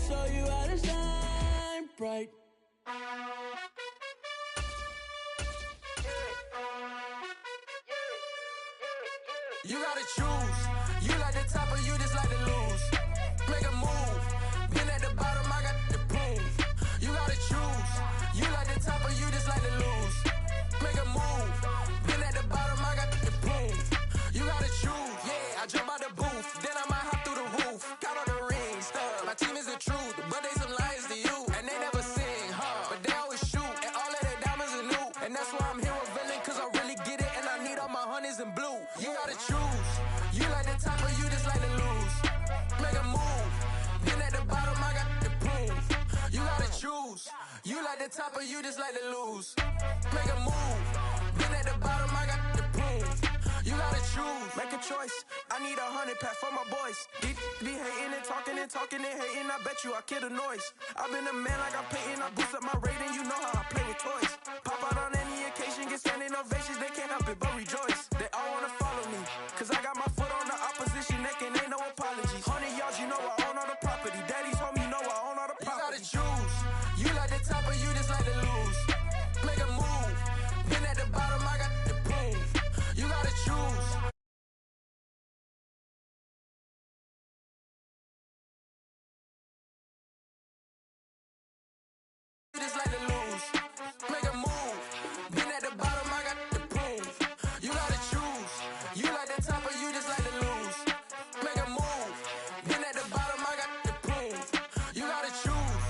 show you how to shine bright. You gotta choose. You like the top or you just like to lose. Make a move. Been at the bottom, I got the proof. You gotta choose. You like the top or you just like to lose. Make a move. Been at the bottom, I got the proof. You gotta choose. Yeah, I jump out the booth. Then I might hop through the roof. Count on the rings. My team is the truth, but they some liars to you. And they never sing, but they always shoot. And all of their diamonds are new. And that's why I'm here with villain, cause I really get it. And I need all my honeys in blue. You gotta choose. You like the top or you just like to lose. Make a move. Been at the bottom, I got the proof. You gotta choose. You like the top or you just like to lose. Make a move. Been at the bottom, I got the proof. You gotta choose. Make a choice. I need 100 pack for my boys. Be hating and talking and hating. I bet you I kill the noise. I've been a man like I'm Peyton. I boost up my rating. You know how I play with toys. Pop out on any occasion, get standing ovations. They can't help it but rejoice. They all wanna follow me, cause I got my foot on the opposition neck and ain't no apologies. 100 yards, you know I own all the property. Daddy's home, you know I own all the property. You gotta choose. You like the top or you just like to lose. Make a move. Been at the bottom, I got the proof. You gotta choose. You just like to lose. Make a move. Been at the bottom, I got the proof. You gotta choose. You like the top or you just like to lose. Make a move. Been at the bottom, I got the proof. You gotta choose.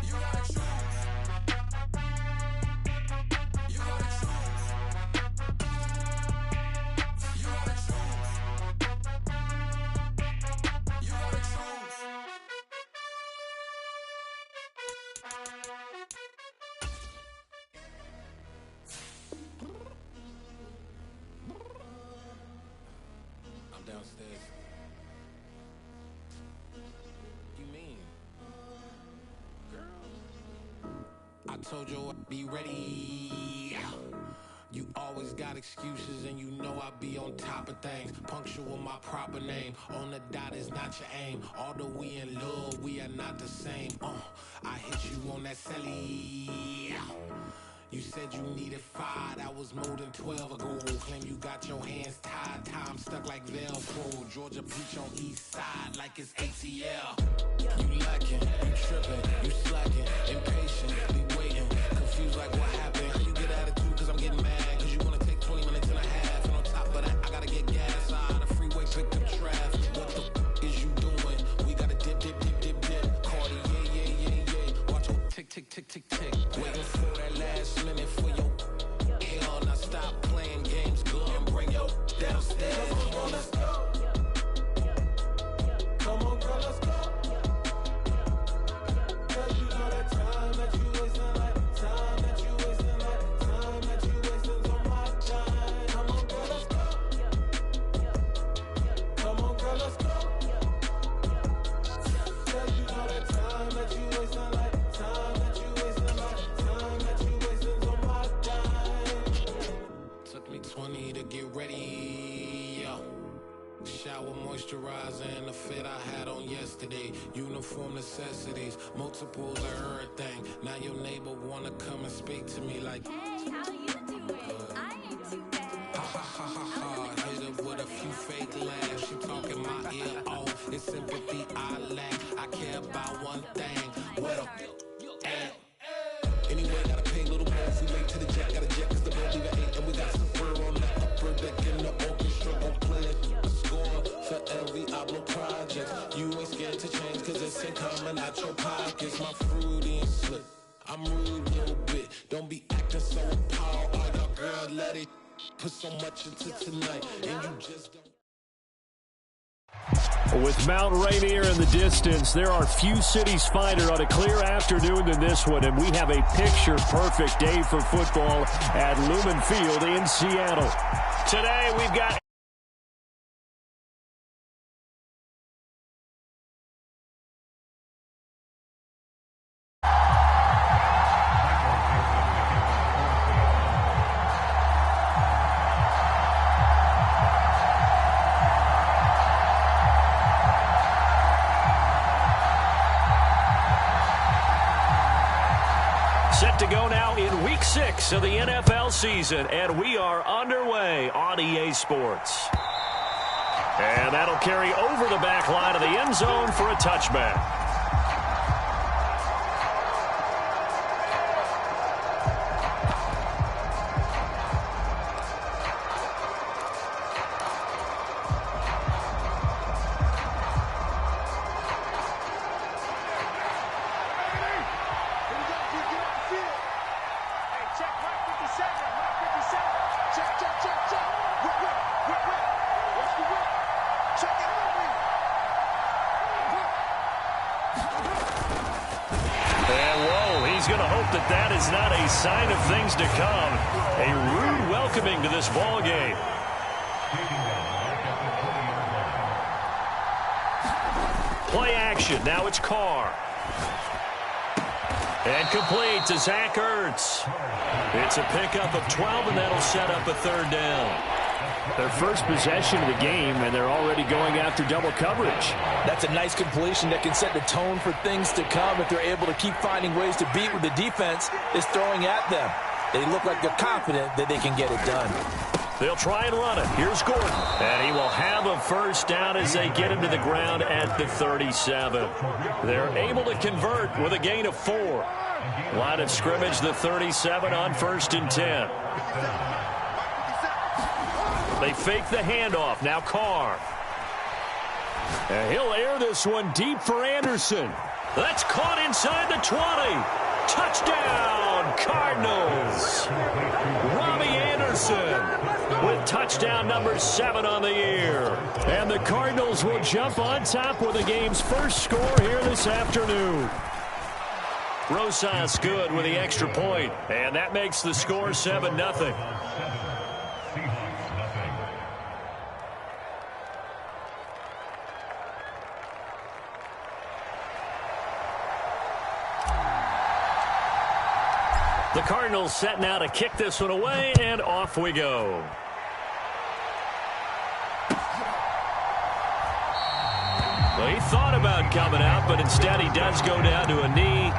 You gotta choose. You gotta choose. You gotta choose. You gotta choose. I'm downstairs. You mean? Girl, I told you I'd be ready. You always got excuses and you know I be on top of things. Punctual my proper name. On the dot is not your aim. Although we in love, we are not the same. I hit you on that celly. You said you needed 5, that was more than 12 ago. Claim you got your hands tied, time stuck like Velcro. Georgia Peach on east side like it's ATL. You lacking, you tripping, you slacking, impatient, be waiting, confused like what happened. How you get attitude cause I'm getting mad, cause you wanna take 20 minutes and a half. And on top of that, I gotta get gas out of the freeway, pick up traffic. What the f is you doing? We gotta dip, dip, dip, dip, dip. Cardi, yeah. Watch your tick, tick, tick, tick, tick. Waiting for that last minute for your hell. Now stop playing games, girl, and bring your downstairs. Come on, let's go. Come on, girl, let's go. Cause you know that time that you wasting, like time that you wasting, like time that you wasting on my time. Come on, girl, let's go. Come on, girl, let's go. Cause you know that time that you wasting, like time that you wasting, like time that you wasting on my time. Took me 20 to get ready, yeah. Shower, moisturizer, and the fit I had on yesterday. Uniform necessities, multiples of everything. Now your neighbor wanna come and speak to me like, Hey, how you doing? I ain't too bad. ha ha ha ha ha. Hit her with a few fake laughs. She talking my ear off. It's sympathy I lack. I care about one thing. What up? Anyway, gotta pay a little more if we late to the jet. Gotta jet cause the boat leave at 8. And we got some fur on the upper deck in the orchestra. Gon' play a score for every Ablo project. You ain't scared to change cause it's in common out your pockets. My fruity and slick. I'm rude a little bit. Don't be acting so appalled. Oh, y'all girl, let it put so much into tonight. And you just don't. With Mount Rainier in the distance, there are few cities finer on a clear afternoon than this one, and we have a picture-perfect day for football at Lumen Field in Seattle. Today, we've got Set to go now in Week 6 of the NFL season, and we are underway on EA Sports. And that'll carry over the back line of the end zone for a touchback. That is not a sign of things to come. A rude welcoming to this ball game. Play action. Now it's Carr. And complete to Zach Ertz. It's a pickup of 12, and that'll set up a third down. Their first possession of the game, and they're already going after double coverage. That's a nice completion that can set the tone for things to come if they're able to keep finding ways to beat what the defense is throwing at them. They look like they're confident that they can get it done. They'll try and run it. Here's Gordon. And he will have a first down as they get into the ground at the 37. They're able to convert with a gain of 4. Line of scrimmage, the 37 on 1st and 10. They fake the handoff. Now Carr. And he'll air this one deep for Anderson. That's caught inside the 20. Touchdown, Cardinals. Robbie Anderson with touchdown number 7 on the year. And the Cardinals will jump on top with the game's first score here this afternoon. Rosas good with the extra point. And that makes the score 7-0. The Cardinals set now to kick this one away, and off we go. Well, he thought about coming out, but instead he does go down to a knee,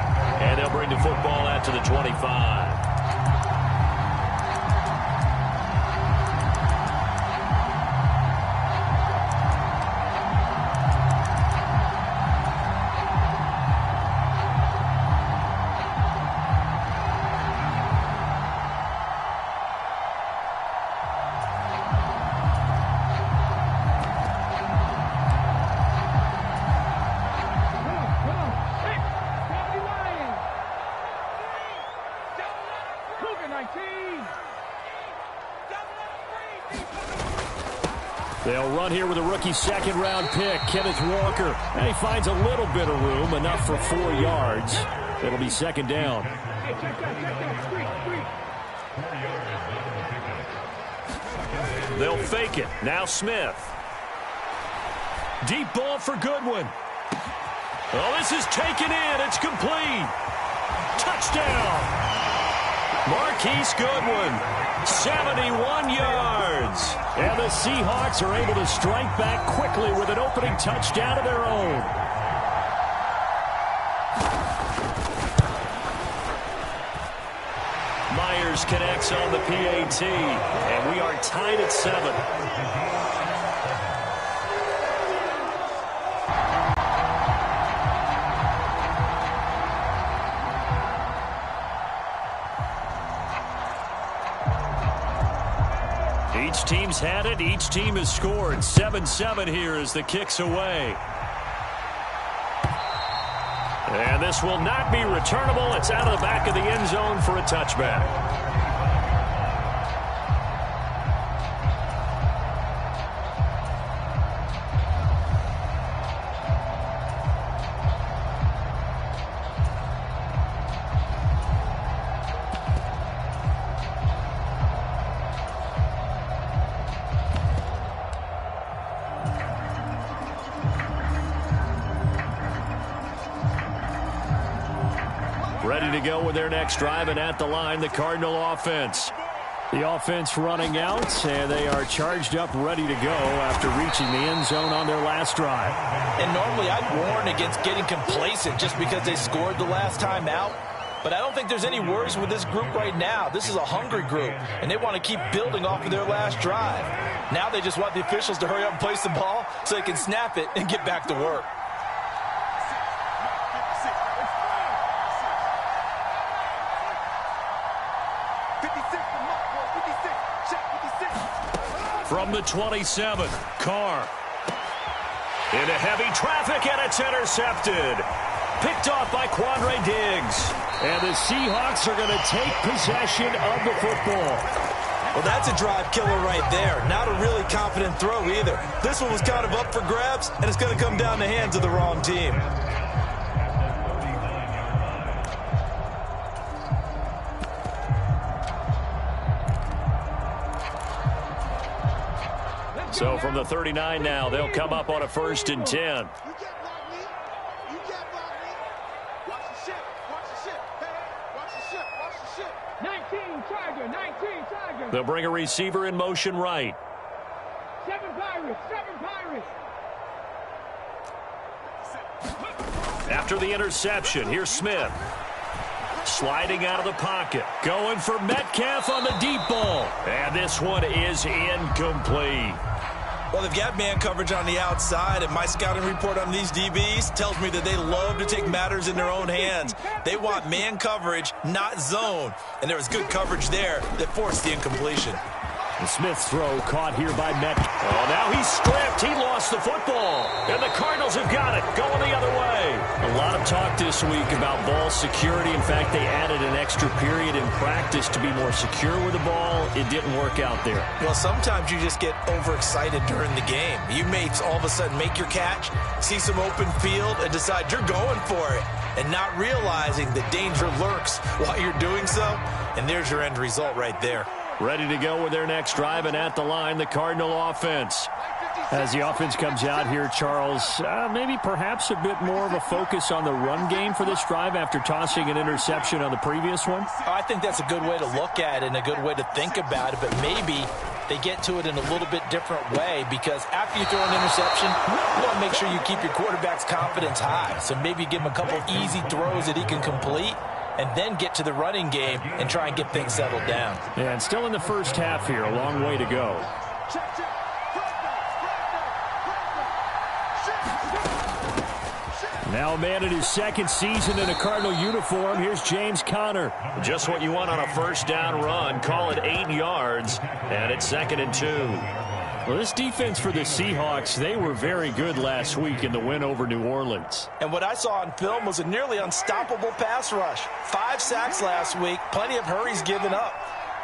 and they'll bring the football out to the 25. They'll run here with a rookie second-round pick, Kenneth Walker. And he finds a little bit of room, enough for 4 yards. It'll be second down. They'll fake it. Now Smith. Deep ball for Goodwin. Oh, this is taken in. It's complete. Touchdown. Marquise Goodwin. 71 yards. And the Seahawks are able to strike back quickly with an opening touchdown of their own. Myers connects on the PAT, and we are tied at 7. Each team's had it. Each team has scored. 7-7 here as the kick's away. And this will not be returnable. It's out of the back of the end zone for a touchback. Ready to go with their next drive, and at the line, the Cardinal offense. The offense running out, and they are charged up, ready to go after reaching the end zone on their last drive. And normally I'd warn against getting complacent just because they scored the last time out. But I don't think there's any worries with this group right now. This is a hungry group, and they want to keep building off of their last drive. Now they just want the officials to hurry up and place the ball so they can snap it and get back to work. From the 27, Carr. Into heavy traffic, and it's intercepted. Picked off by Quandre Diggs. And the Seahawks are going to take possession of the football. Well, that's a drive killer right there. Not a really confident throw either. This one was kind of up for grabs, and it's going to come down the hands of the wrong team. So from the 39 now, they'll come up on a 1st and 10. They'll bring a receiver in motion right. 7 Pirates. After the interception, here's Smith. Sliding out of the pocket. Going for Metcalf on the deep ball. And this one is incomplete. Well, they've got man coverage on the outside, and my scouting report on these DBs tells me that they love to take matters in their own hands. They want man coverage, not zone. And there was good coverage there that forced the incompletion. And Smith's throw caught here by Metcalf. Oh, now he's stripped. He lost the football. And the Cardinals have got it, going the other way. A lot of talk this week about ball security. In fact, they added an extra period in practice to be more secure with the ball. It didn't work out there. Well, sometimes you just get overexcited during the game. You may all of a sudden make your catch, see some open field, and decide you're going for it, and not realizing the danger lurks while you're doing so. And there's your end result right there. Ready to go with their next drive, and at the line, the Cardinal offense. As the offense comes out here, Charles, maybe perhaps a bit more of a focus on the run game for this drive after tossing an interception on the previous one? I think that's a good way to look at it and a good way to think about it, but maybe they get to it in a little bit different way, because after you throw an interception, you want to make sure you keep your quarterback's confidence high. So maybe give him a couple easy throws that he can complete, and then get to the running game and try and get things settled down. And still in the first half here, a long way to go. Now a man in his second season in a Cardinal uniform. Here's James Conner. Just what you want on a first down run. Call it 8 yards, and it's 2nd and 2. Well, this defense for the Seahawks, they were very good last week in the win over New Orleans. And what I saw on film was a nearly unstoppable pass rush. 5 sacks last week, plenty of hurries given up.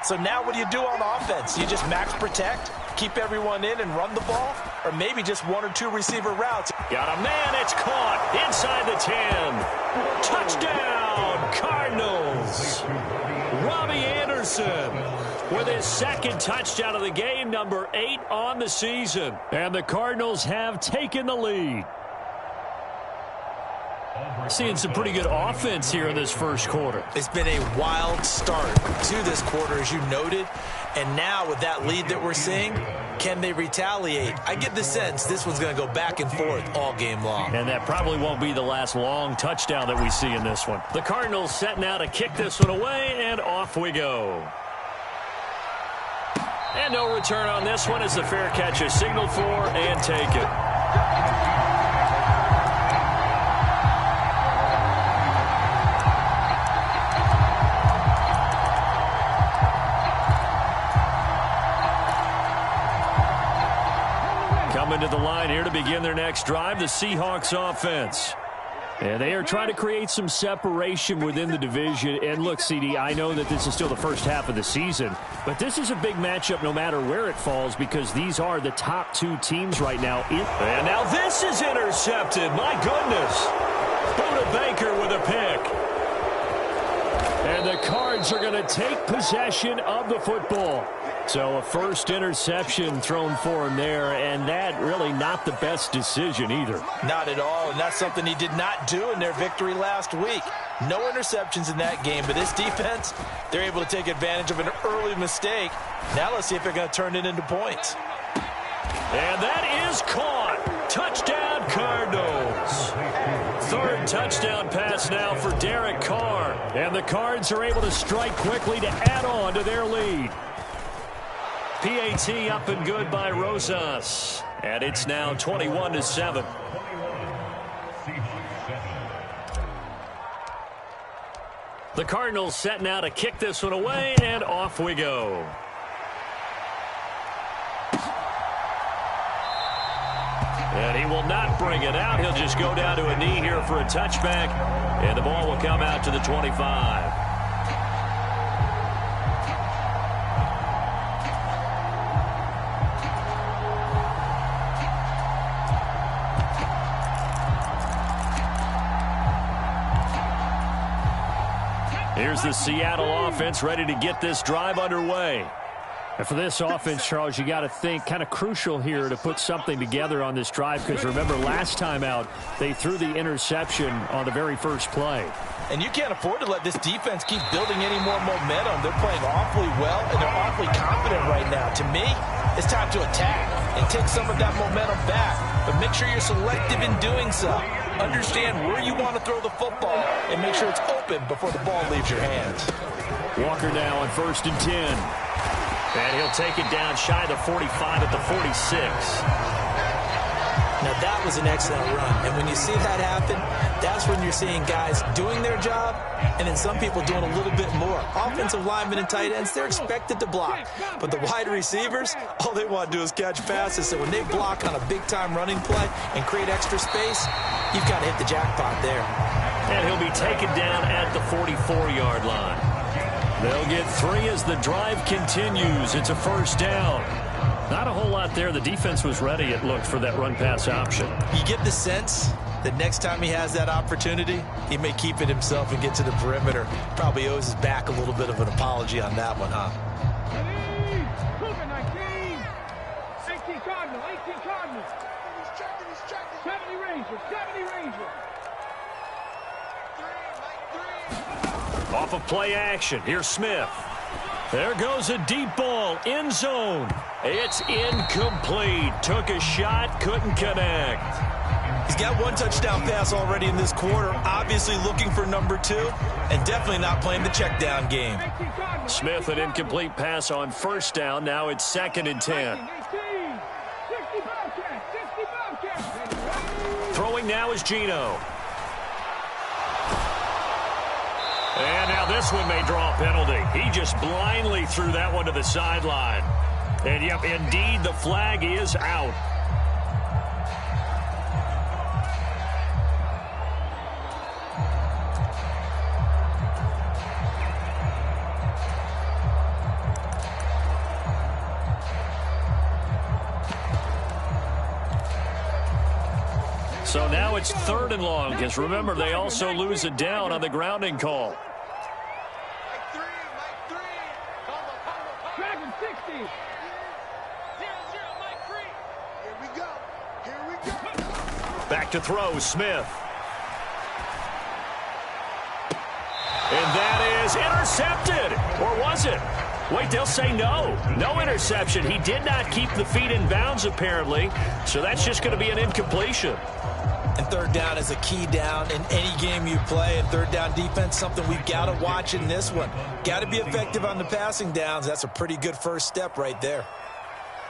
So now what do you do on offense? You just max protect, keep everyone in and run the ball, or maybe just 1 or 2 receiver routes? Got a man, it's caught inside the 10. Touchdown, Cardinals. Robbie Anderson with his second touchdown of the game, number 8 on the season. And the Cardinals have taken the lead. Seeing some pretty good offense here in this first quarter. It's been a wild start to this quarter, as you noted. And now with that lead that we're seeing, can they retaliate? I get the sense this one's going to go back and forth all game long. And that probably won't be the last long touchdown that we see in this one. The Cardinals set now to kick this one away, and off we go. And no return on this one as the fair catch is signaled for, and take it. Coming to the line here to begin their next drive, the Seahawks offense. And they are trying to create some separation within the division. And look, CD, I know that this is still the first half of the season, but this is a big matchup no matter where it falls, because these are the top 2 teams right now. And now this is intercepted. My goodness. Buda Baker with a pick. And the Cards are going to take possession of the football. So a first interception thrown for him there, and that really not the best decision either. Not at all, and that's something he did not do in their victory last week. No interceptions in that game, but this defense, they're able to take advantage of an early mistake. Now let's see if they're going to turn it into points. And that is caught. Touchdown, Cardinals. 3rd Touchdown pass now for Derek Carr. And the Cards are able to strike quickly to add on to their lead. PAT up and good by Rosas. And it's now 21-7. The Cardinals set now to kick this one away, and off we go. And he will not bring it out. He'll just go down to a knee here for a touchback, and the ball will come out to the 25. Here's the Seattle offense ready to get this drive underway. And for this offense, Charles, you got to think kind of crucial here to put something together on this drive, because remember last time out they threw the interception on the very first play. And you can't afford to let this defense keep building any more momentum. They're playing awfully well, and they're awfully confident right now. To me, it's time to attack and take some of that momentum back. But make sure you're selective in doing so. Understand where you want to throw the football and make sure it's open before the ball leaves your hands. Walker now on 1st and 10. And he'll take it down shy of the 45 at the 46. Now that was an excellent run. And when you see that happen, that's when you're seeing guys doing their job and then some people doing a little bit more. Offensive linemen and tight ends, they're expected to block. But the wide receivers, all they want to do is catch passes. So when they block on a big-time running play and create extra space, you've got to hit the jackpot there. And he'll be taken down at the 44-yard line. They'll get 3 as the drive continues. It's a first down. Not a whole lot there. The defense was ready, it looked, for that run-pass option. You get the sense that next time he has that opportunity, he may keep it himself and get to the perimeter. Probably owes his back a little bit of an apology on that one, huh? 18 Cardinals. 70 Rangers. Off of play action. Here's Smith. There goes a deep ball. End zone. It's incomplete. Took a shot. Couldn't connect. He's got 1 touchdown pass already in this quarter. Obviously looking for number 2. And definitely not playing the check down game. Smith, an incomplete pass on first down. Now it's 2nd and 10. Throwing now is Geno. And now this one may draw a penalty. He just blindly threw that one to the sideline. And, yep, indeed, the flag is out. So now it's 3rd and long, because remember, they also lose it down on the grounding call. Dragon 60. Back to throw, Smith. And that is intercepted. Or was it? Wait, they'll say no. No interception. He did not keep the feet in bounds, apparently. So that's just going to be an incompletion. And 3rd down is a key down in any game you play. And 3rd down defense, something we've got to watch in this one. Got to be effective on the passing downs. That's a pretty good first step right there.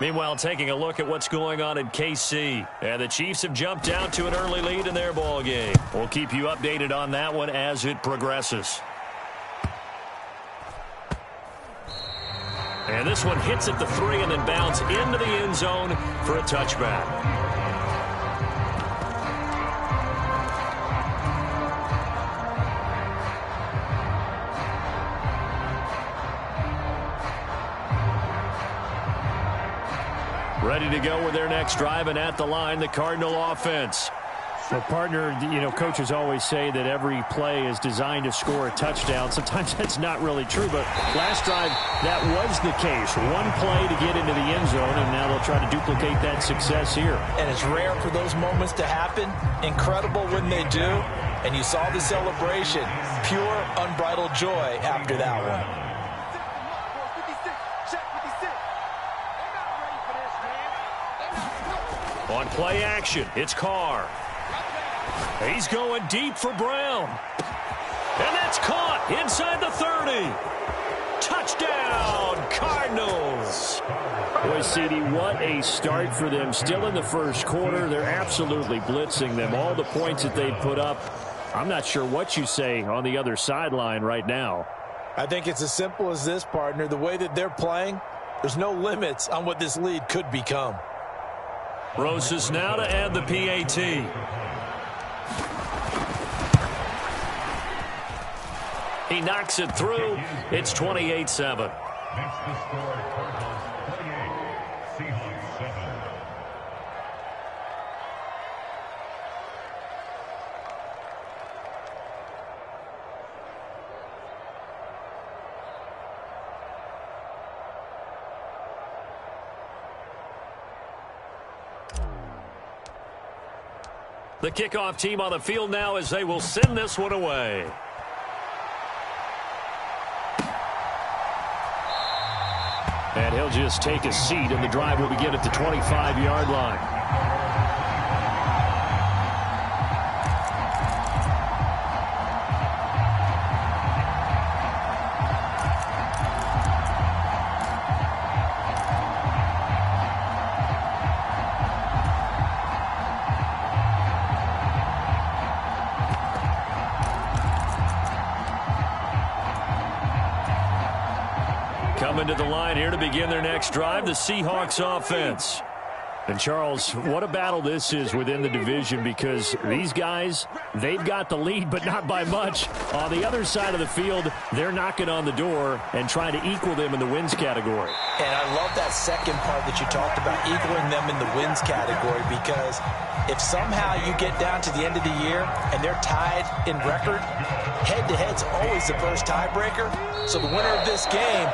Meanwhile, taking a look at what's going on in KC. And the Chiefs have jumped out to an early lead in their ball game. We'll keep you updated on that one as it progresses. And this one hits at the 3 and then bounds into the end zone for a touchback. Ready to go with their next drive, and at the line, the Cardinal offense. Well, partner, you know, coaches always say that every play is designed to score a touchdown. Sometimes that's not really true, but last drive, that was the case. 1 play to get into the end zone, and now they'll try to duplicate that success here. And it's rare for those moments to happen. Incredible when they do. And you saw the celebration. Pure, unbridled joy after that one. On play action, it's Carr. He's going deep for Brown. And that's caught inside the 30. Touchdown, Cardinals. Boy, CD, what a start for them. Still in the first quarter. They're absolutely blitzing them. All the points that they put up, I'm not sure what you say on the other sideline right now. I think it's as simple as this, partner. The way that they're playing, there's no limits on what this lead could become. Rosas now to add the PAT. He knocks it through. It's 28-7. That's the score. Cardinals 28, Seahawks 7. The kickoff team on the field now as they will send this one away. And he'll just take a seat, and the drive will begin at the 25-yard line. Coming to the line here to begin their next drive, the Seahawks offense. And, Charles, what a battle this is within the division, because these guys, they've got the lead, but not by much. On the other side of the field, they're knocking on the door and trying to equal them in the wins category. And I love that second part that you talked about, equaling them in the wins category, because if somehow you get down to the end of the year and they're tied in record, head-to-head's always the first tiebreaker. So the winner of this game,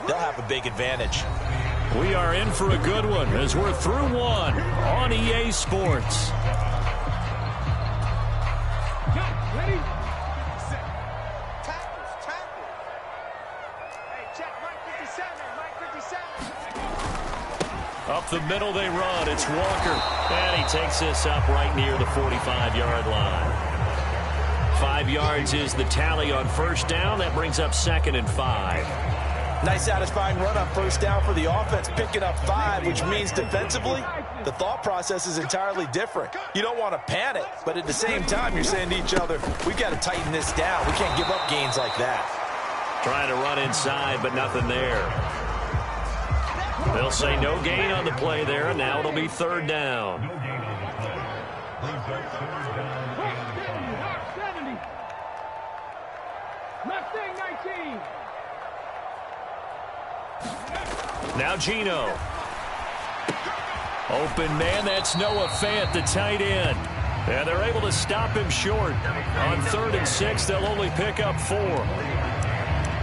they'll have a big advantage. We are in for a good one as we're through one on EA Sports. Ready? Up the middle they run. It's Walker. And he takes this up right near the 45-yard line. 5 yards is the tally on first down. That brings up 2nd and 5. Nice satisfying run on first down for the offense, picking up 5, which means defensively, the thought process is entirely different. You don't want to panic, but at the same time, you're saying to each other, we've got to tighten this down. We can't give up gains like that. Trying to run inside, but nothing there. They'll say no gain on the play there, and now it'll be 3rd down. No gain on the play. Brings up 3rd down. 70. Left 19. Now Geno. Open man, that's Noah Fant, the tight end. And they're able to stop him short. On 3rd and 6, they'll only pick up 4.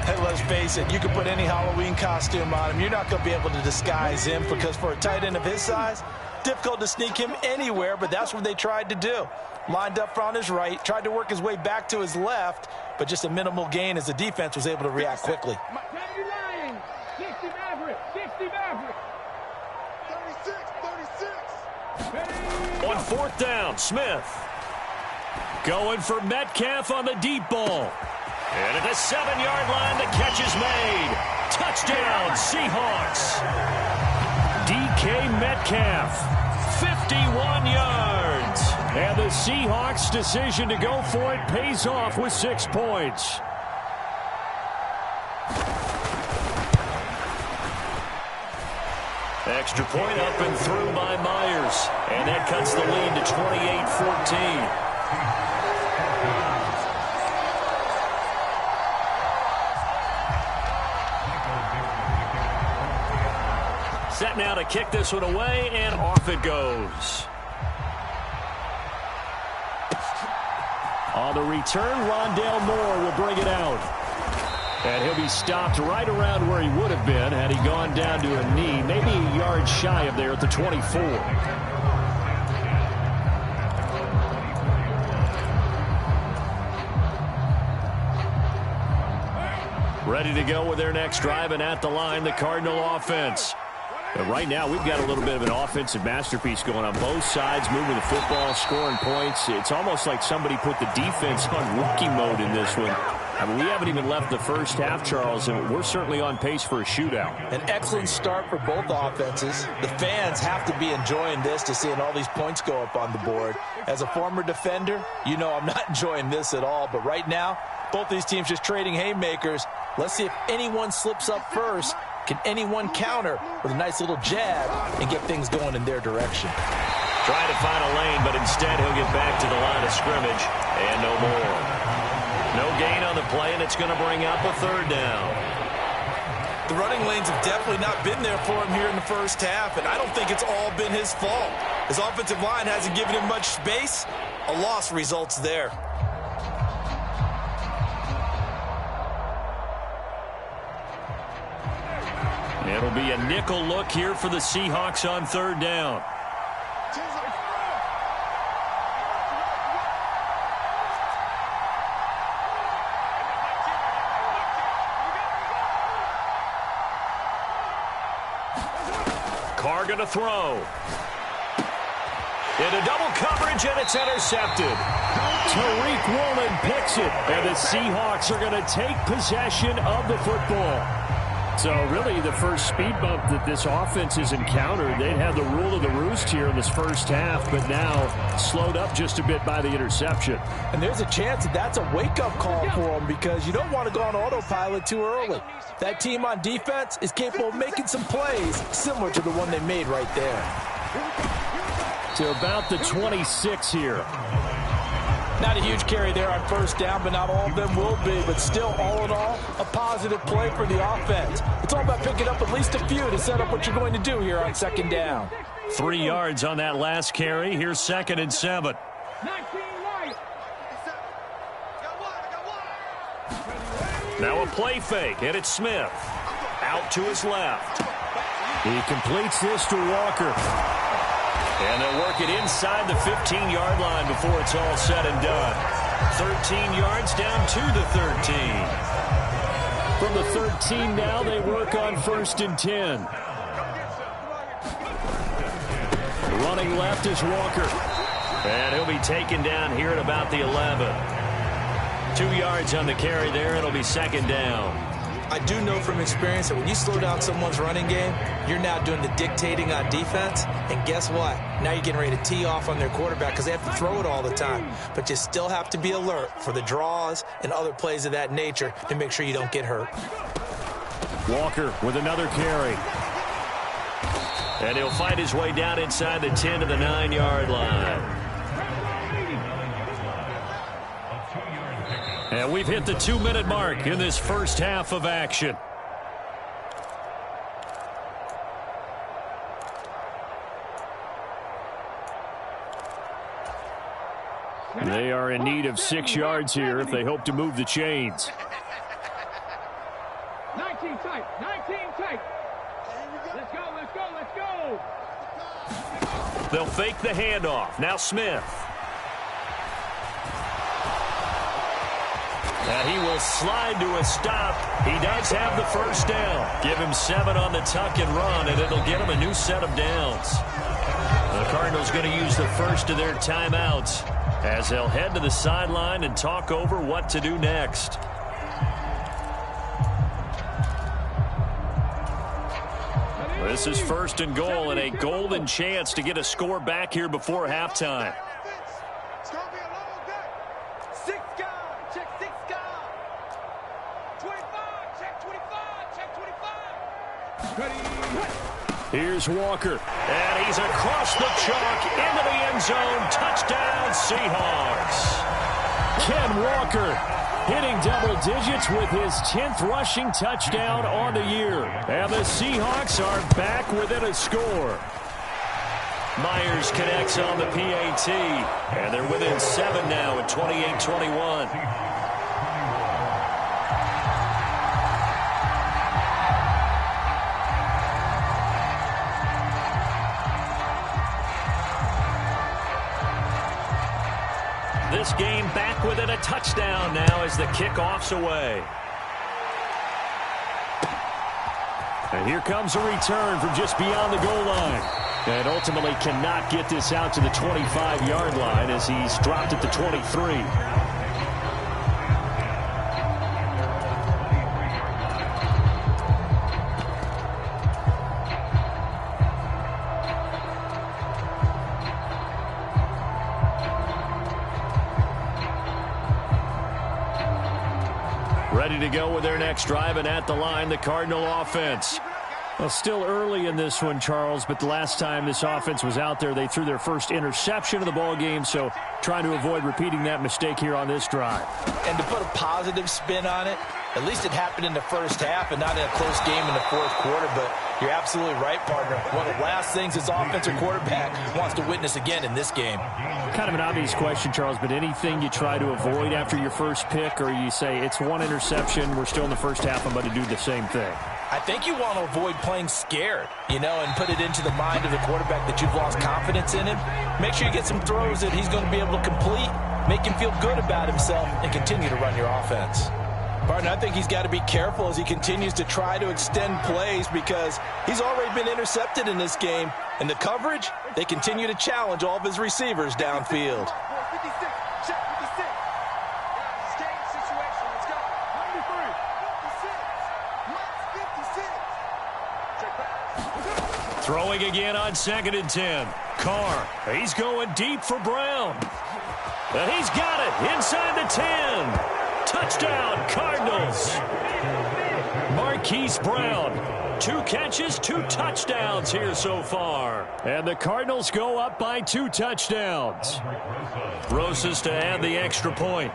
Hey, let's face it, you can put any Halloween costume on him. You're not going to be able to disguise him, because for a tight end of his size, difficult to sneak him anywhere, but that's what they tried to do. Lined up on his right, tried to work his way back to his left, but just a minimal gain as the defense was able to react quickly. 60 Maverick. 60 Maverick. 36. On 4th down, Smith. Going for Metcalf on the deep ball. And at the 7-yard line, the catch is made. Touchdown, Seahawks. DK Metcalf, 51 yards. And the Seahawks' decision to go for it pays off with 6 points. Extra point up and through by Myers. And that cuts the lead to 28-14. Set now to kick this one away, and off it goes. On the return, Rondale Moore will bring it out. And he'll be stopped right around where he would have been had he gone down to a knee, maybe a yard shy of there at the 24. Ready to go with their next drive, and at the line, the Cardinal offense. But right now, we've got a little bit of an offensive masterpiece going on both sides, moving the football, scoring points. It's almost like somebody put the defense on rookie mode in this one. I mean, we haven't even left the first half, Charles, and we're certainly on pace for a shootout. An excellent start for both offenses. The fans have to be enjoying this to seeing all these points go up on the board. As a former defender, you know I'm not enjoying this at all. But right now, both these teams just trading haymakers. Let's see if anyone slips up first. Can anyone counter with a nice little jab and get things going in their direction? Trying to find a lane, but instead he'll get back to the line of scrimmage and no more. No gain on the play, and it's going to bring up a third down. The running lanes have definitely not been there for him here in the first half, and I don't think it's all been his fault. His offensive line hasn't given him much space. A loss results there. It'll be a nickel look here for the Seahawks on third down. Carr going to throw. Into double coverage, and it's intercepted. Tariq Woolen picks it, and the Seahawks are going to take possession of the football. So really the first speed bump that this offense has encountered, they'd had the rule of the roost here in this first half, but now slowed up just a bit by the interception. And there's a chance that that's a wake-up call for them because you don't want to go on autopilot too early. That team on defense is capable of making some plays similar to the one they made right there. To about the 26 here. Not a huge carry there on first down, but not all of them will be. But still, all in all, a positive play for the offense. It's all about picking up at least a few to set up what you're going to do here on second down. 3 yards on that last carry. Here's 2nd and 7. 19 right. Now a play fake, and it's Smith. Out to his left. He completes this to Walker. And they'll work it inside the 15-yard line before it's all said and done. 13 yards down to the 13. From the 13 now, they work on 1st and 10. Running left is Walker. And he'll be taken down here at about the 11. 2 yards on the carry there. It'll be 2nd down. I do know from experience that when you slow down someone's running game, you're now doing the dictating on defense. And guess what? Now you're getting ready to tee off on their quarterback because they have to throw it all the time. But you still have to be alert for the draws and other plays of that nature to make sure you don't get hurt. Walker with another carry. And he'll fight his way down inside the 10 to the 9-yard line. And we've hit the 2-minute mark in this first half of action. They are in need of 6 yards here if they hope to move the chains. 19 tight. 19 tight. Let's go, let's go, let's go. They'll fake the handoff. Now Smith. And he will slide to a stop. He does have the first down. Give him 7 on the tuck and run, and it'll get him a new set of downs. The Cardinals going to use the first of their timeouts as they'll head to the sideline and talk over what to do next. This is 1st and goal and a golden chance to get a score back here before halftime. It's going to be a long day. 6 guard. Check 6 guard. 25. Check 25. Check 25. Ready. Here's Walker. And he's across the chalk into the end zone. Touchdown, Seahawks. Ken Walker hitting double digits with his 10th rushing touchdown on the year. And the Seahawks are back within a score. Myers connects on the PAT. And they're within 7 now at 28-21. This game back within a touchdown now as the kickoff's away. And here comes a return from just beyond the goal line. And ultimately cannot get this out to the 25-yard line as he's dropped at the 23. Ready to go with their next drive, and at the line, the Cardinal offense. Well, still early in this one, Charles, but the last time this offense was out there, they threw their first interception of the ball game, so trying to avoid repeating that mistake here on this drive. And to put a positive spin on it, at least it happened in the first half and not in a close game in the fourth quarter, but you're absolutely right, partner. One of the last things this offensive quarterback wants to witness again in this game. Kind of an obvious question, Charles, but anything you try to avoid after your first pick, or you say it's one interception, we're still in the first half, I'm going to do the same thing? I think you want to avoid playing scared, and put it into the mind of the quarterback that you've lost confidence in him. Make sure you get some throws that he's going to be able to complete, make him feel good about himself, and continue to run your offense. Partner, I think he's got to be careful as he continues to try to extend plays because he's already been intercepted in this game. And the coverage, they continue to challenge all of his receivers downfield. Throwing again on 2nd and 10. Carr, he's going deep for Brown. And he's got it inside the 10. Touchdown, Cardinals. Marquise Brown, 2 catches, 2 touchdowns here so far. And the Cardinals go up by 2 touchdowns. Rosas to add the extra point.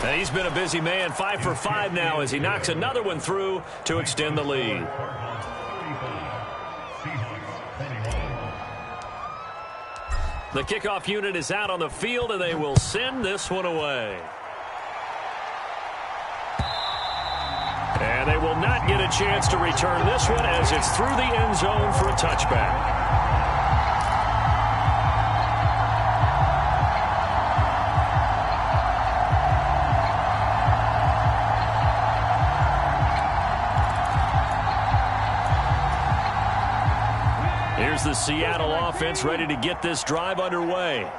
And he's been a busy man, 5 for 5 now as he knocks another one through to extend the lead. The kickoff unit is out on the field, and they will send this one away. And they will not get a chance to return this one as it's through the end zone for a touchback. Here's the Seattle offense ready to get this drive underway.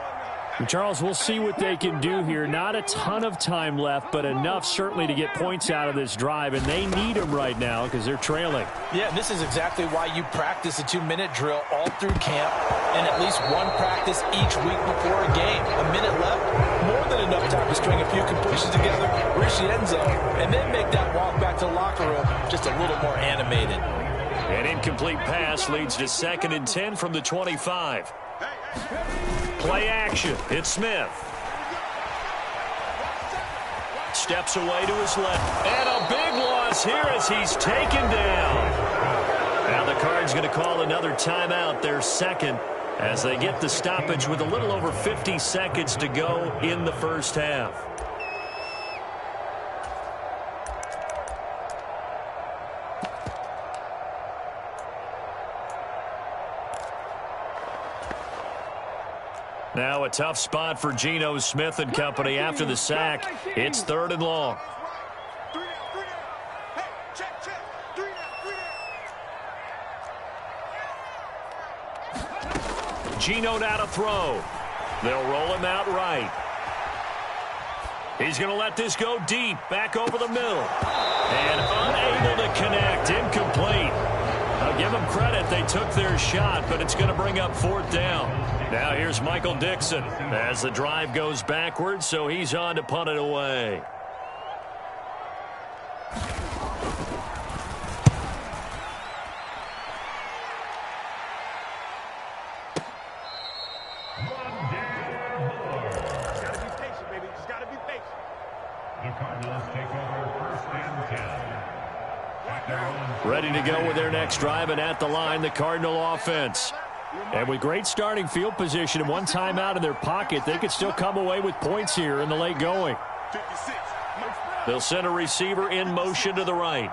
And Charles, we'll see what they can do here. Not a ton of time left, but enough certainly to get points out of this drive, and they need them right now because they're trailing. Yeah, this is exactly why you practice a 2-minute drill all through camp and at least one practice each week before a game. A minute left, more than enough time to string a few completions together, reach the end zone, and then make that walk back to the locker room just a little more animated. An incomplete pass leads to 2nd and 10 from the 25. Play action. It's Smith. Steps away to his left. And a big loss here as he's taken down. Now the Cards going to call another timeout, their second, as they get the stoppage with a little over 50 seconds to go in the first half. Now a tough spot for Geno Smith and company after the sack. It's 3rd and long. Geno now to throw. They'll roll him out right. He's going to let this go deep, back over the middle. And unable to connect, incomplete. I'll give them credit, they took their shot, but it's going to bring up 4th down. Now here's Michael Dixon as the drive goes backwards, so he's on to punt it away. Ready to go with their next drive, and at the line, the Cardinal offense. And with great starting field position and one timeout in their pocket, they could still come away with points here in the late going. They'll send a receiver in motion to the right.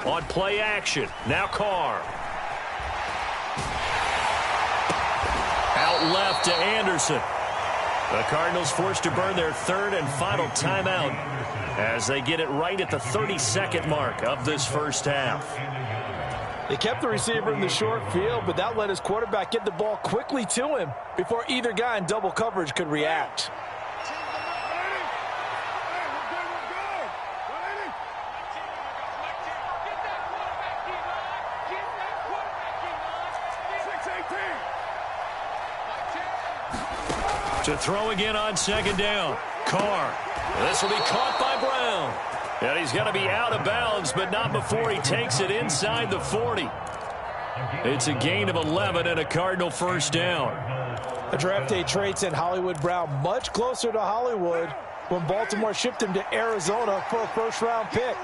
on play action. Now Carr. Out left to Anderson. The Cardinals forced to burn their third and final timeout as they get it right at the 32nd mark of this first half. They kept the receiver in the short field, but that let his quarterback get the ball quickly to him before either guy in double coverage could react. To throw again on second down. Carr. This will be caught by Brown. And he's going to be out of bounds, but not before he takes it inside the 40. It's a gain of 11 and a Cardinal first down. A draft day trade sent Hollywood Brown much closer to Hollywood when Baltimore shipped him to Arizona for a first-round pick.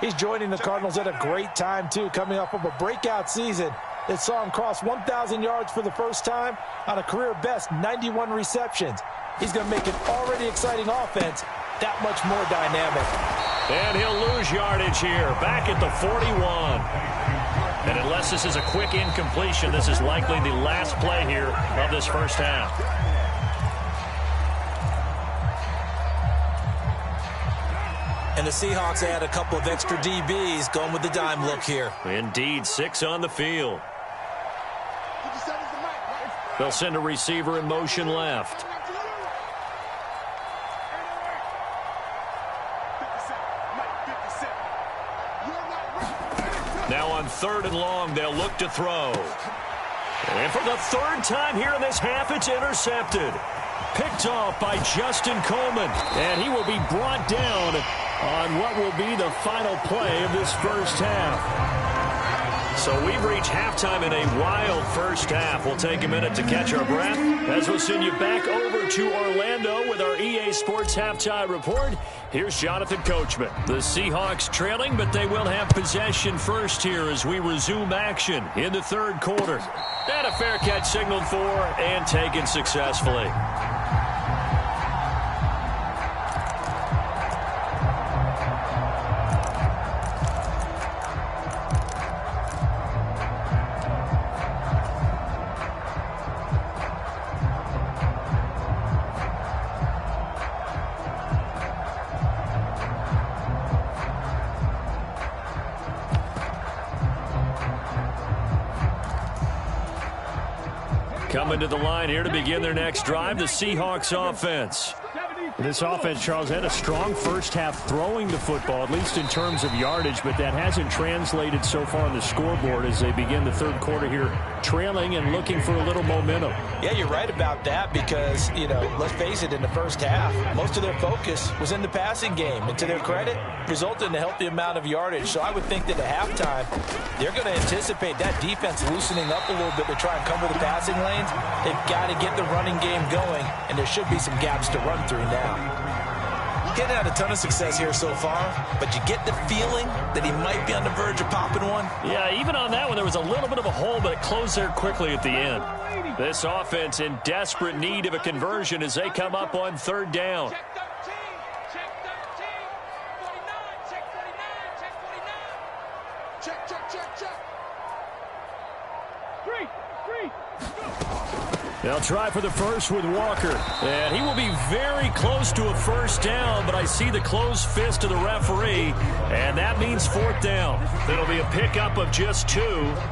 He's joining the Cardinals at a great time, too, coming off of a breakout season that saw him cross 1,000 yards for the first time on a career-best 91 receptions. He's going to make an already exciting offense that much more dynamic. And he'll lose yardage here, back at the 41. And unless this is a quick incompletion, this is likely the last play here of this first half. And the Seahawks add a couple of extra DBs going with the dime look here. Indeed, 6 on the field. They'll send a receiver in motion left. Now on 3rd and long, they'll look to throw. And for the 3rd time here in this half, it's intercepted. Picked off by Justin Coleman. And he will be brought down on what will be the final play of this first half. So we've reached halftime in a wild first half. We'll take a minute to catch our breath as we'll send you back over to Orlando with our EA Sports Halftime Report. Here's Jonathan Coachman. The Seahawks trailing, but they will have possession first here as we resume action in the 3rd quarter. And a fair catch signaled for and taken successfully. Coming to the line here to begin their next drive, the Seahawks offense. This offense, Charles, had a strong first half throwing the football, at least in terms of yardage, but that hasn't translated so far on the scoreboard as they begin the 3rd quarter here, trailing and looking for a little momentum. Yeah, you're right about that because, let's face it, in the first half, most of their focus was in the passing game. And to their credit, resulted in a healthy amount of yardage. So I would think that at halftime, they're going to anticipate that defense loosening up a little bit to try and cover the passing lanes. They've got to get the running game going, and there should be some gaps to run through now. He's had a ton of success here so far, but you get the feeling that he might be on the verge of popping one. Yeah, even on that one, there was a little bit of a hole, but it closed there quickly at the end. This offense in desperate need of a conversion as they come up on 3rd down. Check 13, check 13, 49, check 49, check 49. Check, check, check, check. 3. They'll try for the first with Walker. And he will be very close to a first down, but I see the closed fist of the referee, and that means 4th down. It'll be a pickup of just 2,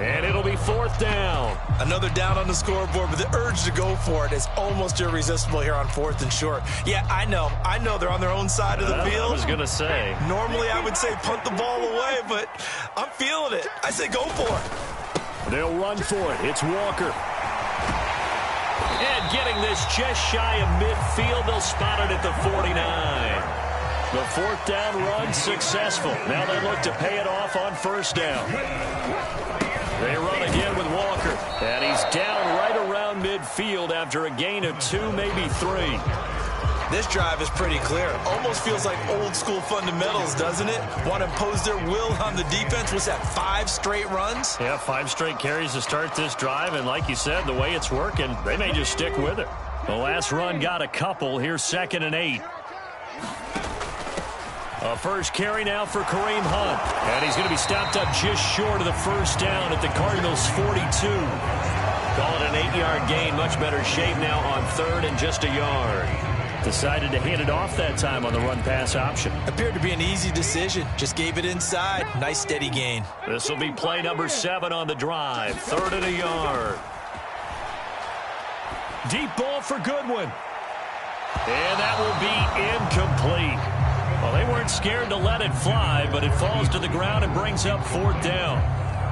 and it'll be 4th down. Another down on the scoreboard, but the urge to go for it is almost irresistible here on 4th and short. Yeah, I know they're on their own side of the field. I was going to say. Normally I would say punt the ball away, but I'm feeling it. I say go for it. They'll run for it. It's Walker. And getting this just shy of midfield, they'll spot it at the 49. The 4th down run successful. Now they look to pay it off on 1st down. They run again with Walker. And he's down right around midfield after a gain of 2, maybe 3. This drive is pretty clear. Almost feels like old school fundamentals, doesn't it? Want to impose their will on the defense. Was that 5 straight runs? Yeah, 5 straight carries to start this drive. And like you said, the way it's working, they may just stick with it. The last run got a couple. Here's 2nd and 8. A first carry now for Kareem Hunt. And he's going to be stopped up just short of the first down at the Cardinals' 42. Call it an 8-yard gain. Much better shape now on third and just a yard. Decided to hand it off that time on the run-pass option. Appeared to be an easy decision. Just gave it inside. Nice steady gain. This will be play number 7 on the drive. Third and a yard. Deep ball for Goodwin. And that will be incomplete. Well, they weren't scared to let it fly, but it falls to the ground and brings up fourth down.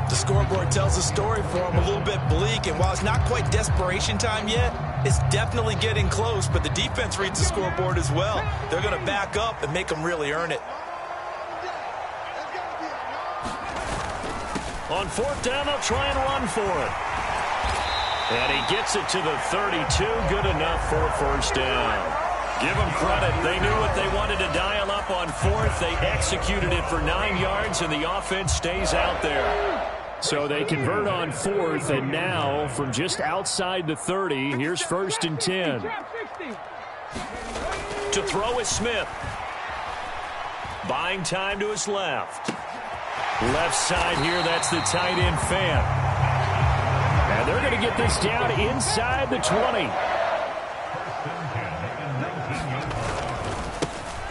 The scoreboard tells a story for him, a little bit bleak, and while it's not quite desperation time yet, it's definitely getting close, but the defense reads the scoreboard as well. They're going to back up and make them really earn it. On fourth down, they'll try and run for it. And he gets it to the 32, good enough for a first down. Give them credit. They knew what they wanted to dial up on fourth. They executed it for 9 yards, and the offense stays out there. So they convert on fourth, and now from just outside the 30, here's first and 10. To throw is Smith. Buying time to his left. Left side here, that's the tight end Fant. And they're going to get this down inside the 20.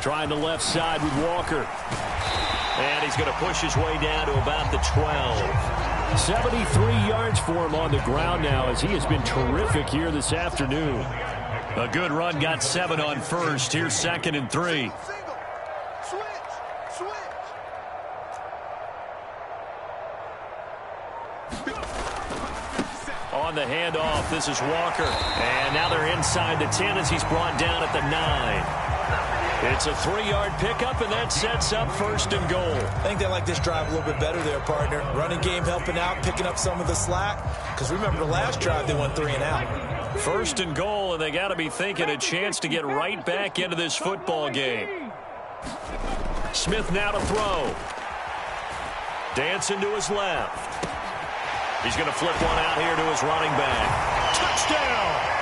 Trying the left side with Walker. And he's going to push his way down to about the 12. 73 yards for him on the ground now as he has been terrific here this afternoon. A good run, got 7 on first. Here's second and 3. On the handoff, this is Walker. And now they're inside the 10 as he's brought down at the 9. It's a 3-yard pickup, and that sets up first and goal. I think they like this drive a little bit better there, partner. Running game helping out, picking up some of the slack. Because remember the last drive, they went 3 and out. First and goal, and they got to be thinking a chance to get right back into this football game. Smith now to throw. Dancing to his left. He's going to flip one out here to his running back. Touchdown!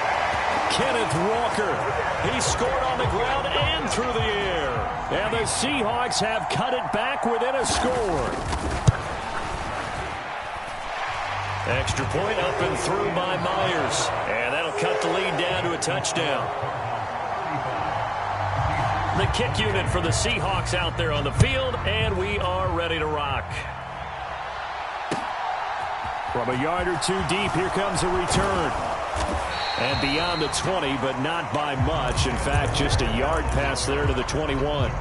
Kenneth Walker. He scored on the ground and through the air. And the Seahawks have cut it back within a score. Extra point up and through by Myers. And that'll cut the lead down to a touchdown. The kick unit for the Seahawks out there on the field, and we are ready to rock. From a yard or 2 deep, here comes a return. And beyond the 20, but not by much. In fact, just a yard pass there to the 21.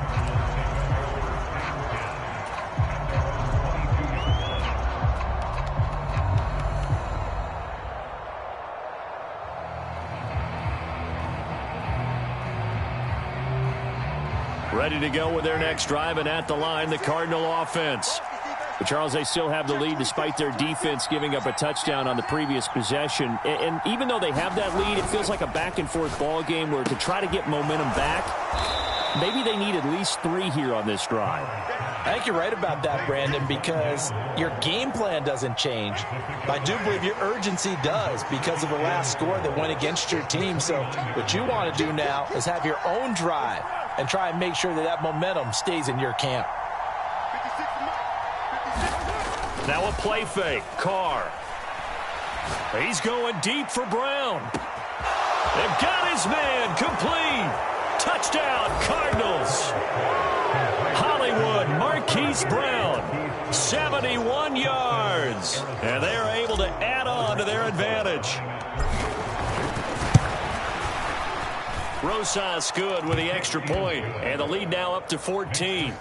Ready to go with their next drive, and at the line, the Cardinal offense. But Charles, they still have the lead despite their defense giving up a touchdown on the previous possession. And even though they have that lead, it feels like a back-and-forth ball game where to try to get momentum back, maybe they need at least 3 here on this drive. I think you're right about that, Brandon, because your game plan doesn't change. But I do believe your urgency does because of the last score that went against your team. So what you want to do now is have your own drive and try and make sure that that momentum stays in your camp. Now a play fake. Carr. He's going deep for Brown. They've got his man. Complete. Touchdown, Cardinals. Hollywood Marquise Brown. 71 yards. And they are able to add on to their advantage. Rosas good with the extra point. And the lead now up to 14.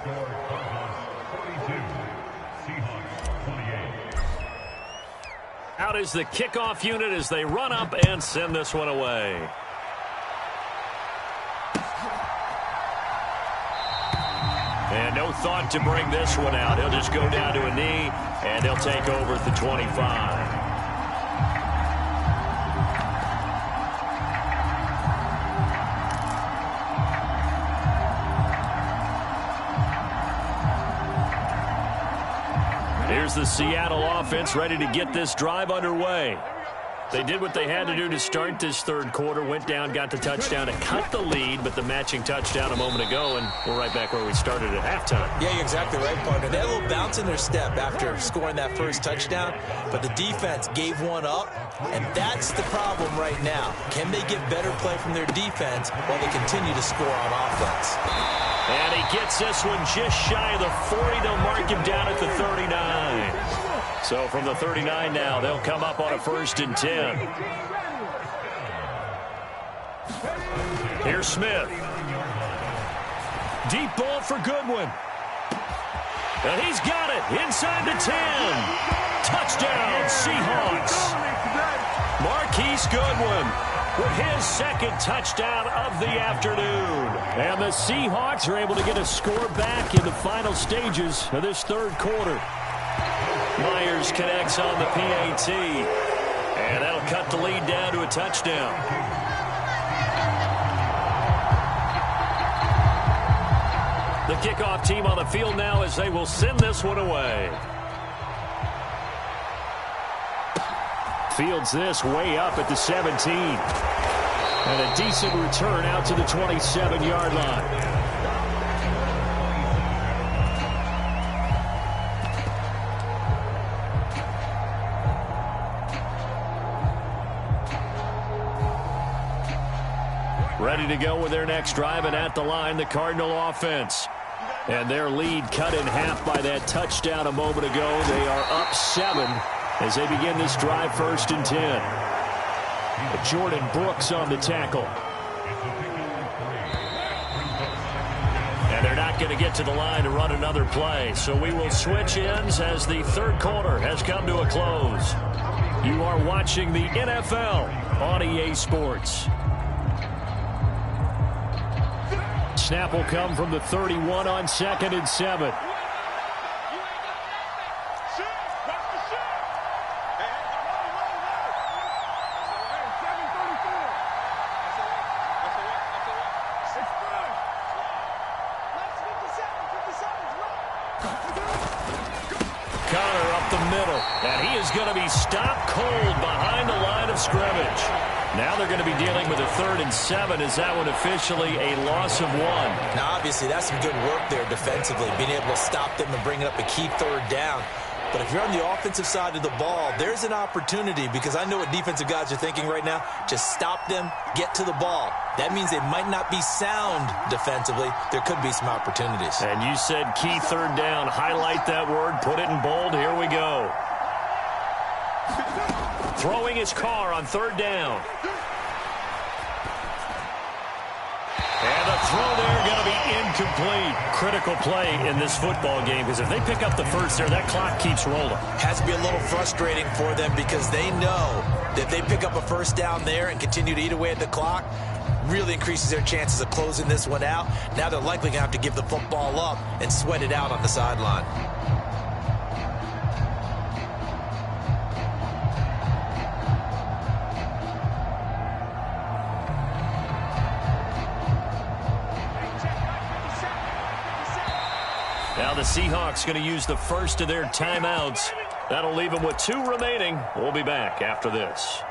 Out is the kickoff unit as they run up and send this one away. And no thought to bring this one out. He'll just go down to a knee, and they'll take over at the 25. Here's the Seattle offense ready to get this drive underway. They did what they had to do to start this third quarter, went down, got the touchdown to cut the lead, but the matching touchdown a moment ago, and we're right back where we started at halftime. Yeah, you're exactly right, partner. They had a little bounce in their step after scoring that first touchdown, but the defense gave one up, and that's the problem right now. Can they get better play from their defense while they continue to score on offense? And he gets this one just shy of the 40. They'll mark him down at the 39. So from the 39 now, they'll come up on a 1st and 10. Here's Smith. Deep ball for Goodwin. And he's got it inside the 10. Touchdown, Seahawks. Marquise Goodwin with his second touchdown of the afternoon. And the Seahawks are able to get a score back in the final stages of this third quarter. Myers connects on the PAT. And that'll cut the lead down to a touchdown. The kickoff team on the field now as they will send this one away. Fields this way up at the 17. And a decent return out to the 27-yard line. Ready to go with their next drive, and at the line, the Cardinal offense. And their lead cut in half by that touchdown a moment ago. They are up 7 as they begin this drive, 1st and 10. Jordan Brooks on the tackle. And they're not going to get to the line to run another play. So we will switch ends as the third quarter has come to a close. You are watching the NFL on EA Sports. Snap will come from the 31 on 2nd and 7. Connor up the middle, and he is going to be stopped cold behind the line of scrimmage. Now they're going to be dealing with a 3rd and 7. Is that one officially a loss of 1? Now, obviously, that's some good work there defensively, being able to stop them and bring up a key 3rd down. But if you're on the offensive side of the ball, there's an opportunity, because I know what defensive guys are thinking right now. Just stop them, get to the ball. That means they might not be sound defensively. There could be some opportunities. And you said key 3rd down. Highlight that word. Put it in bold. Here we go. Throwing his car on 3rd down. And the throw there going to be incomplete. Critical play in this football game, because if they pick up the first there, that clock keeps rolling. Has to be a little frustrating for them, because they know that if they pick up a 1st down there and continue to eat away at the clock, really increases their chances of closing this one out. Now they're likely going to have to give the football up and sweat it out on the sideline. Now the Seahawks going to use the first of their timeouts. That'll leave them with 2 remaining. We'll be back after this.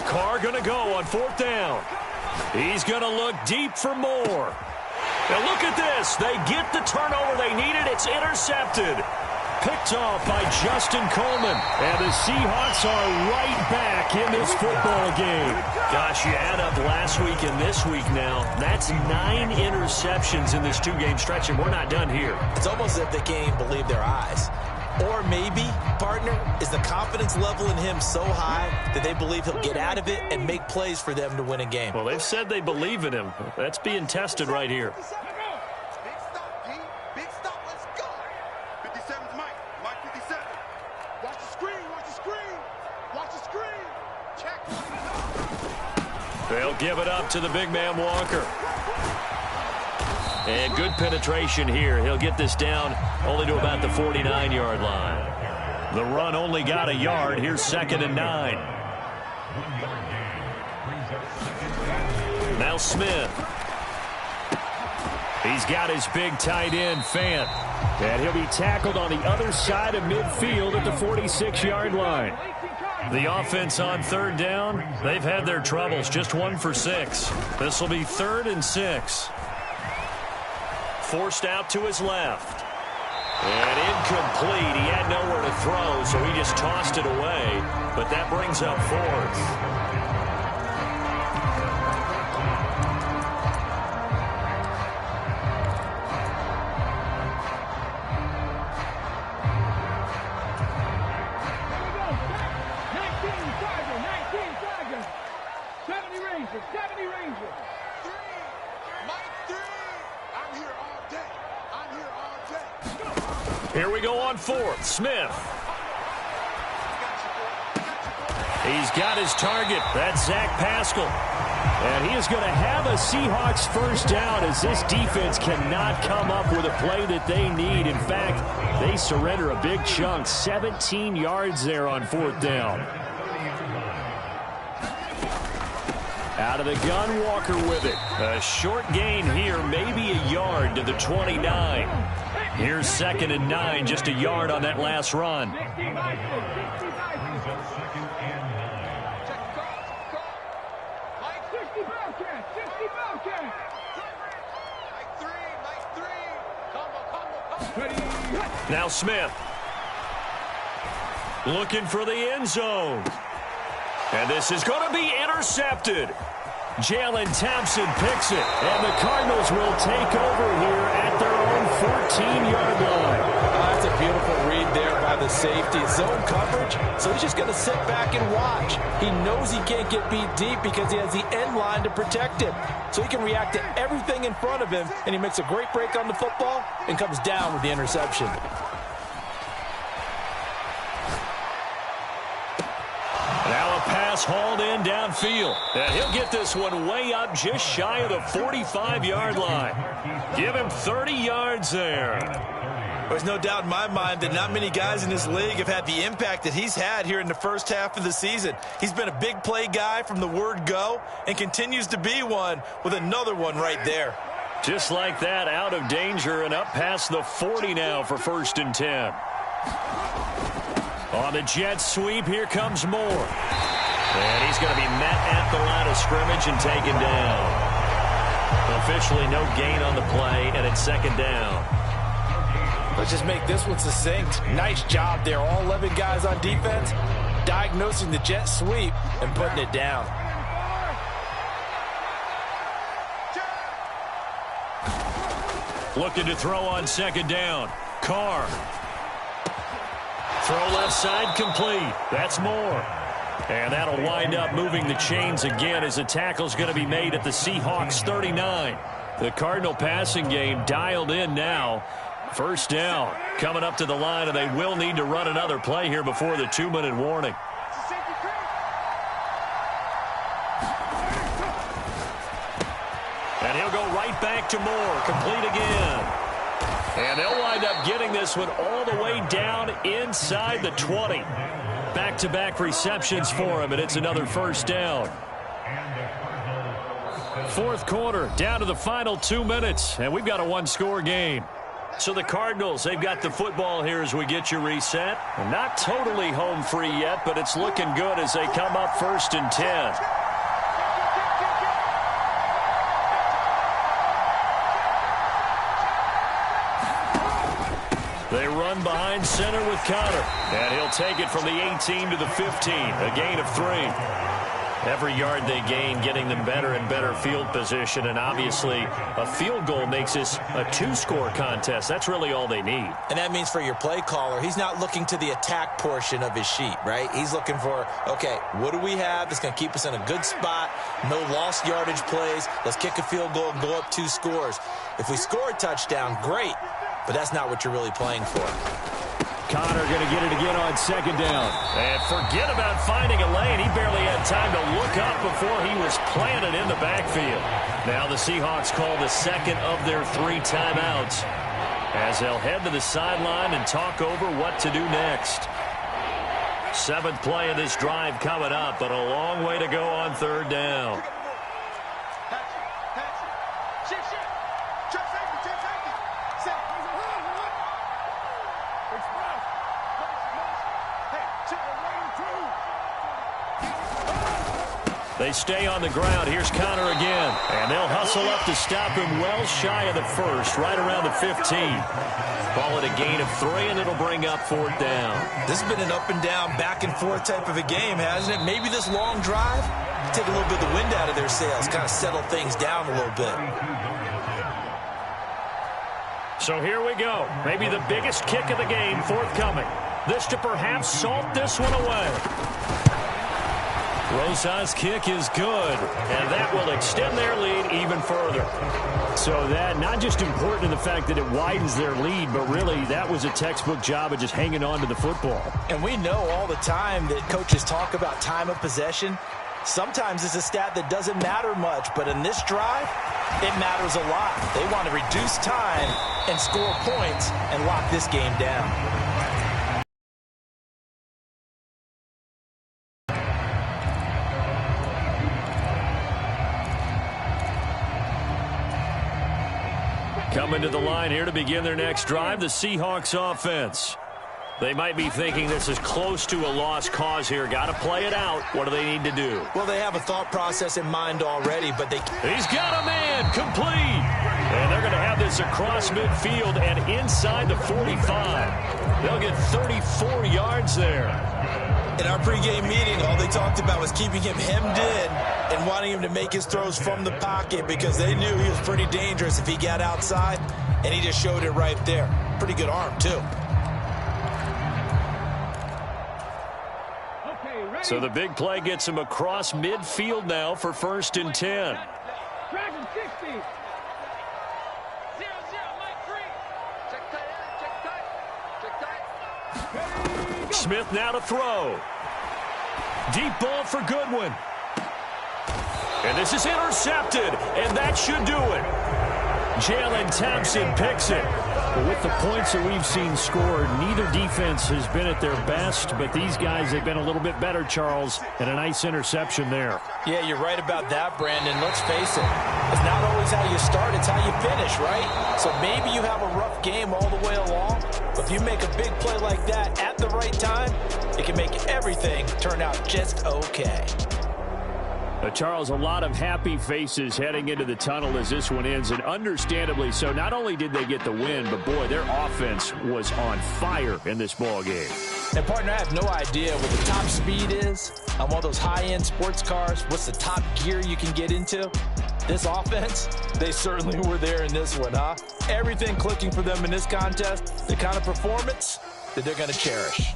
Carr going to go on 4th down. He's going to look deep for more. And look at this. They get the turnover they needed. It's intercepted. Picked off by Justin Coleman. And the Seahawks are right back in this football game. Gosh, you add up last week and this week now. That's 9 interceptions in this 2-game stretch, and we're not done here. It's almost as if they can't even believe their eyes. Or maybe, partner, is the confidence level in him so high that they believe he'll get out of it and make plays for them to win a game. Well, they've said they believe in him. That's being tested right here. Big stop, D. Big stop. Let's go. 57's Mike. Mike 57. Watch the screen. Watch the screen. Watch the screen. Check. They'll give it up to the big man Walker. And good penetration here. He'll get this down only to about the 49-yard line. The run only got a yard. Here's 2nd and 9. Now Smith. He's got his big tight end, Fant. And he'll be tackled on the other side of midfield at the 46-yard line. The offense on 3rd down, they've had their troubles. Just 1 for 6. This will be 3rd and 6. Forced out to his left. And incomplete. He had nowhere to throw, so he just tossed it away. But that brings up 4th. Here we go on 4th. Smith. He's got his target. That's Zach Pascal. And he is going to have a Seahawks first down as this defense cannot come up with a play that they need. In fact, they surrender a big chunk. 17 yards there on 4th down. Out of the gun, Walker with it. A short gain here, maybe a yard to the 29. Here's 2nd and 9, just a yard on that last run. Now Smith. Looking for the end zone. And this is going to be intercepted. Jalen Thompson picks it, and the Cardinals will take over here at their own 14-yard line. That's a beautiful read there by the safety. Zone coverage, so he's just going to sit back and watch. He knows he can't get beat deep because he has the end line to protect him. So he can react to everything in front of him, and he makes a great break on the football and comes down with the interception. Now a pass hauled in downfield. And he'll get this one way up just shy of the 45-yard line. Give him 30 yards there. There's no doubt in my mind that not many guys in this league have had the impact that he's had here in the first half of the season. He's been a big play guy from the word go and continues to be one with another one right there. Just like that, out of danger and up past the 40 now for 1st and 10. On the jet sweep, here comes Moore. And he's going to be met at the line of scrimmage and taken down. Officially no gain on the play, and it's 2nd down. Let's just make this one succinct. Nice job there. All 11 guys on defense diagnosing the jet sweep and putting it down. Looking to throw on 2nd down. Carr. Throw left side complete. That's Moore. And that'll wind up moving the chains again as the tackle's going to be made at the Seahawks 39. The Cardinal passing game dialed in now. 1st down coming up to the line, and they will need to run another play here before the 2-minute warning. And he'll go right back to Moore. Complete again. And they'll wind up getting this one all the way down inside the 20. Back-to-back receptions for him, and it's another 1st down. 4th quarter, down to the final 2 minutes, and we've got a 1-score game. So the Cardinals, they've got the football here as we get you reset. Not totally home free yet, but it's looking good as they come up 1st and 10. They run behind center with Connor. And he'll take it from the 18 to the 15. A gain of 3. Every yard they gain, getting them better and better field position. And obviously, a field goal makes this a 2-score contest. That's really all they need. And that means for your play caller, he's not looking to the attack portion of his sheet, right? He's looking for, okay, what do we have that's going to keep us in a good spot? No lost yardage plays. Let's kick a field goal and go up 2 scores. If we score a touchdown, great. But that's not what you're really playing for. Connor going to get it again on second down. And forget about finding a lane. He barely had time to look up before he was planted in the backfield. Now the Seahawks call the second of their 3 timeouts as they'll head to the sideline and talk over what to do next. 7th play of this drive coming up, but a long way to go on third down. They stay on the ground. Here's Connor again. And they'll hustle up to stop him well shy of the first, right around the 15. Call it a gain of 3, and it'll bring up 4th down. This has been an up and down, back and forth type of a game, hasn't it? Maybe this long drive, take a little bit of the wind out of their sails, kind of settle things down a little bit. So here we go. Maybe the biggest kick of the game forthcoming. This to perhaps salt this one away. Rosas' kick is good, and that will extend their lead even further. So that not just important in the fact that it widens their lead, but really that was a textbook job of just hanging on to the football. And we know all the time that coaches talk about time of possession. Sometimes it's a stat that doesn't matter much, but in this drive, it matters a lot. They want to reduce time and score points and lock this game down. Coming to the line here to begin their next drive, the Seahawks offense. They might be thinking this is close to a lost cause here. Got to play it out. What do they need to do? Well, they have a thought process in mind already, but they... He's got a man, complete. And they're going to have this across midfield and inside the 45. They'll get 34 yards there. In our pregame meeting, all they talked about was keeping him hemmed in and wanting him to make his throws from the pocket because they knew he was pretty dangerous if he got outside, and he just showed it right there. Pretty good arm, too. So the big play gets him across midfield now for 1st and 10. Dragon 60. 0-0, Mike 3. Check tight end, check tight. Check tight. Smith now to throw. Deep ball for Goodwin. And this is intercepted, and that should do it. Jalen Thompson picks it. But with the points that we've seen scored, neither defense has been at their best, but these guys have been a little bit better, Charles, and a nice interception there. Yeah, you're right about that, Brandon. Let's face it. It's not always how you start, it's how you finish, right? So maybe you have a rough game all the way along, but if you make a big play like that at the right time, it can make everything turn out just okay. Charles, a lot of happy faces heading into the tunnel as this one ends, and understandably so. Not only did they get the win, but boy, their offense was on fire in this ball game. And partner, I have no idea what the top speed is on one of those high-end sports cars. What's the top gear you can get into? This offense, they certainly were there in this one, huh? Everything clicking for them in this contest, the kind of performance that they're going to cherish.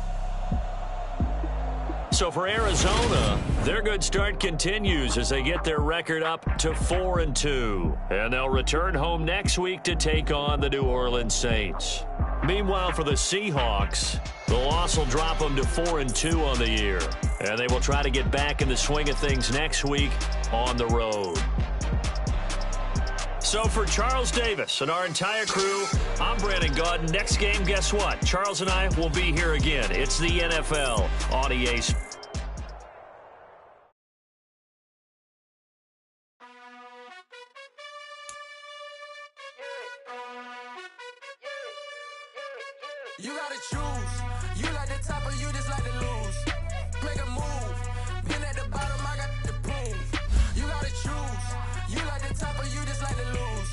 So for Arizona, their good start continues as they get their record up to 4-2. And they'll return home next week to take on the New Orleans Saints. Meanwhile, for the Seahawks, the loss will drop them to 4-2 on the year. And they will try to get back in the swing of things next week on the road. So for Charles Davis and our entire crew, I'm Brandon Gaudin. Next game, guess what? Charles and I will be here again. It's the NFL on EA Sports. You gotta choose. You like the top or you just like to lose. Make a move. Been at the bottom, I got the prove. You gotta choose. You like the top or you just like to lose.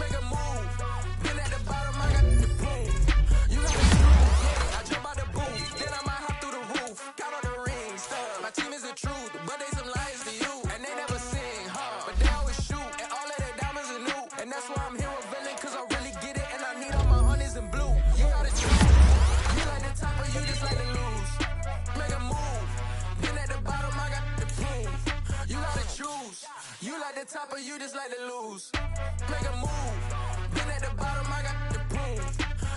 Make a move. Been at the bottom, I got the prove. You gotta choose. Yeah, I jump out the booth. Then I might hop through the roof. Count on the rings. My team is the truth, but they some lies to you. And they never sing, but they always shoot. And all of their diamonds are new. And that's why I'm here with Villain, cause I really get it. And I need all my honeys in blue. You gotta choose. You like the top or you just like to lose. Make a move. Been at the bottom, I got the proof. You gotta choose. You like the top or you just like to lose. Make a move. Been at the bottom, I got the proof.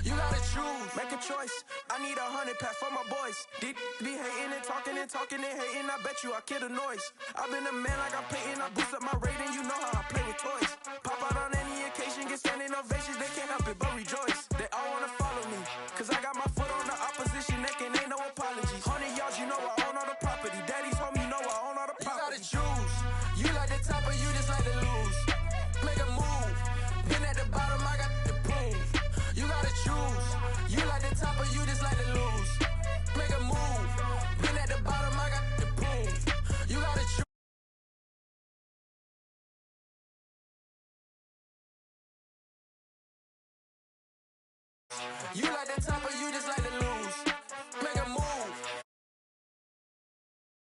You gotta choose. Make a choice. I need 100 pack for my boys. These be hating and talking and hating. I bet you I kill the noise. I've been a man like I'm Peyton. I boost up my rating. You know how I play with toys. Pop out on any occasion, get standing ovations. They can't help it but rejoice. They all wanna follow me, cause I got my foot on the opposition neck and ain't no apologies. 100 yards, you know I own all the property. Daddy's home, you know I own all the property. You gotta choose. You like the top or you just like to lose. Make a move. Been at the bottom, I got the proof. You gotta choose. You like the top or you just like to lose. Make a move. Been at the bottom, I got the proof. You gotta choose. You like the top